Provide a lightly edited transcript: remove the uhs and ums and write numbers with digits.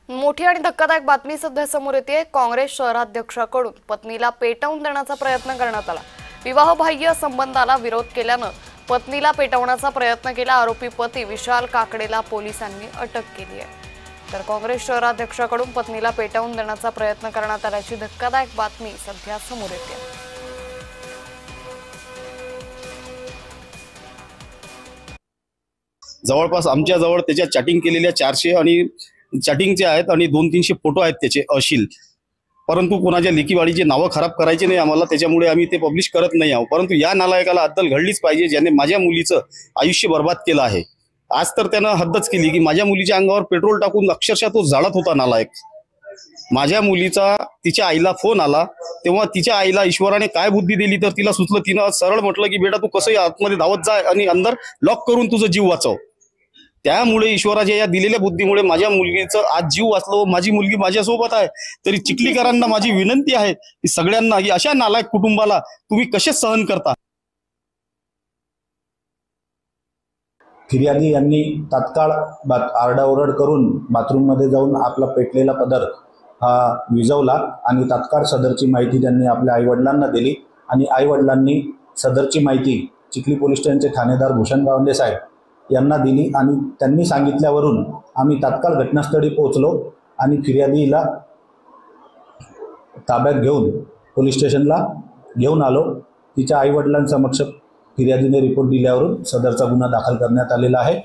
मोठी आणि धक्कादायक बातमी सध्या समोर येते। काँग्रेस शहराध्यक्षाकडून पत्नीला पेटवून देण्याचा प्रयत्न करण्यात आला। विवाहबाह्य संबंधाला विरोध केल्यानं पत्नीला पेटवण्याचा प्रयत्न केला। आरोपी पती विशाल काकडेला पोलिसांनी अटक केली आहे। तर काँग्रेस शहराध्यक्षाकडून पत्नीला पेटवून देण्याचा प्रयत्न करण्यात आल्याची धक्कादायक बातमी सध्या समोर येते। जवळपास आमच्या जवळ त्याच्या चॅटिंग केलेल्या 400 आणि चॅटिंगचे आहेत आणि 200-300 फोटो आहेत त्याचे अशील। परंतु कोणाच्या लेकीवाडीची नावं खराब करायची नाही आम्हाला, त्याच्यामुळे आम्ही ते पब्लिश करत नाही आहोत। परंतु या नालायकाला अद्दल घडलीच पाहिजे, ज्याने माझ्या मुलीचं आयुष्य बर्बाद केलं आहे। आज तर त्यानं हद्दच केली की माझ्या मुलीच्या अंगावर पेट्रोल टाकून अक्षरशः तो जाळत होता नालायक। माझ्या मुलीचा तिच्या आईला फोन आला, तेव्हा तिच्या आईला ईश्वराने काय बुद्धी दिली तर तिला सुचलं, तिनं सरळ म्हटलं की बेटा तू कसंही आतमध्ये धावत जा आणि अंदर लॉक करून तुझं जीव वाचव। त्यामुळे ईश्वराच्या या दिलेल्या बुद्धीमुळे माझ्या मुलगीचं आज जीव वाचलो। माझी मुलगी माझ्यासोबत आहे। तरी चिखलीकरांना माझी विनंती आहे की सगळ्यांना की अशा नालायक कुटुंबाला तुम्ही कसे सहन करता। फिर्यादी यांनी तात्काळ आरडाओरड करून बाथरूममध्ये जाऊन आपला पेटलेला पदर हा विझवला आणि तात्काळ सदरची माहिती त्यांनी आपल्या आईवडिलांना दिली आणि आईवडिलांनी सदरची माहिती चिखली पोलीस स्टेशनचे ठाणेदार भूषण गावंडे साहेब यांना दिली आणि त्यांनी सांगितल्यावरून आम्ही तात्काळ घटनास्थळी पोहोचलो आणि फिर्यादीला ताब्यात घेऊन पोलीस स्टेशनला घेऊन आलो। तिच्या आईवडिलांसमक्ष फिर्यादीने रिपोर्ट दिल्यावरून सदरचा गुन्हा दाखल करण्यात आलेला आहे।